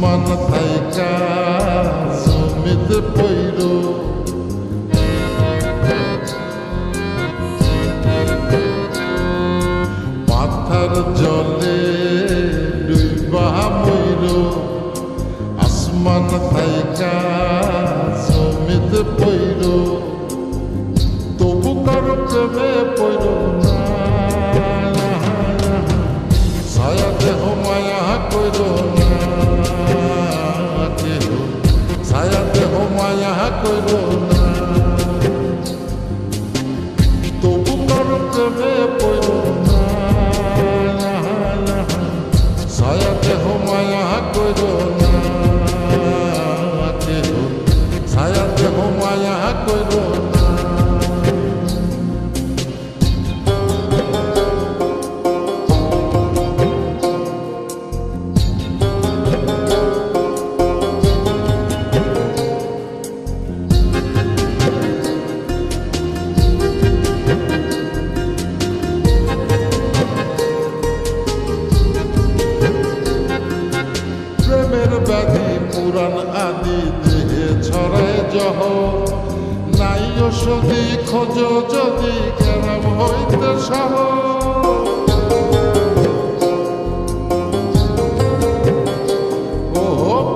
আসমান থাইকা জমিতে পইর মাথার জলে ডুইবা মইর আসমান থাইকা জমিতে পইর তবু কারো প্রেমে পইর না ছায়া দেহ মায়া কইর না কেহ ছায়া দেহ মায়া কইর না তবু কারো প্রেমে পইর না ছায়া দেহ মায়া কইর না কেহ ছায়া দেহ মায়া কইর না ব্যাধি পুরাণ আদি দেহে ছড়ায় জহ নাই ওষুধি খোঁজ যদি কেরাম হইতে সহ ও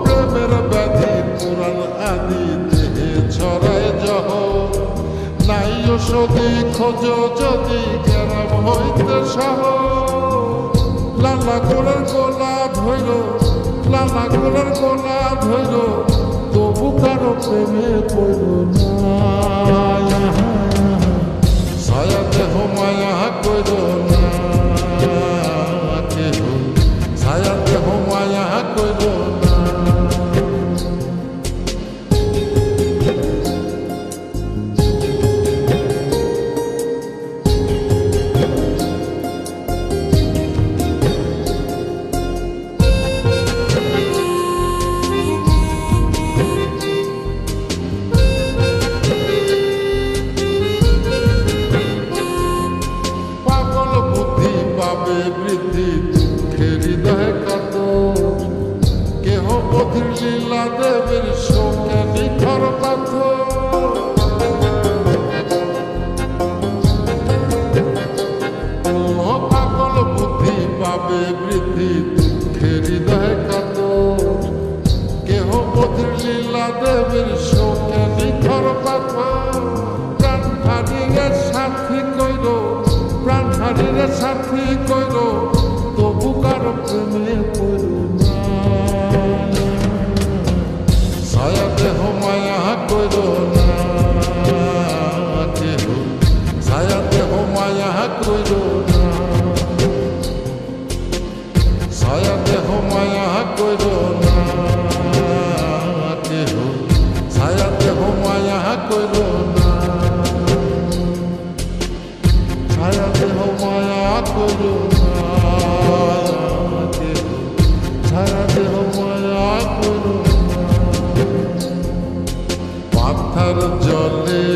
প্রেমের ব্যাধি পুরাণ আদি দেহে ছড়ায় জহ নাই ওষুধি খোঁজ যদি কেরাম হইতে সহ লালা গোলার গোলা ধৈর লালা গোলার গোলা ধৈর তবু কারো প্রেমে পড়ল না ছায়া দেহ মায়া কইর না কেহ ছায়া দেহ মায়া কইর না বৃদ্ধি দুঃখের হৃদয় কত কেহ বধির লীলা দেবের শোকে নিখর পাথর পাগল বুদ্ধি পাবে বৃদ্ধি দুঃখের হৃদয় কত কেহ বধির লীলা দেবের শোকে নিখর পাথর প্রাণ হারিয়ে সাথী কইর প্রাণ হারিয়ে সাথী কইর তবু কারো প্রেমে পড়ল না ছায়া দেহ মায়া কইর না কেহ ছায়া দেহ মায়া কইর না ছায়া দেহ মায়া কইর না কেহ ছায়া দেহ মায়া কইর না ছায়া দেহ মায়া কইর না কেহ ছায়া দেহ মায়া কইর না মাথার জলে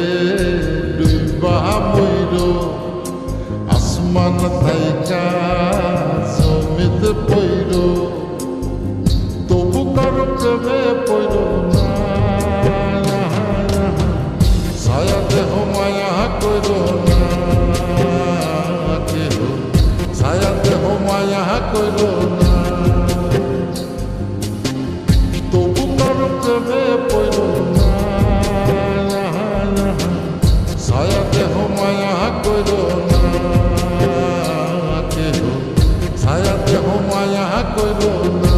ডুইবা মইর আসমান থাইকা জমিতে পইর তবু কারো প্রেমে পইর না ছায়া দেহ মায়া কইর না কেহ ছায়া দেহ মায়া কইর না তবু কারো প্রেমে পইর না ছায়া দেহ মায়া কইর না কেহ ছায়া দেহ মায়া কইর না।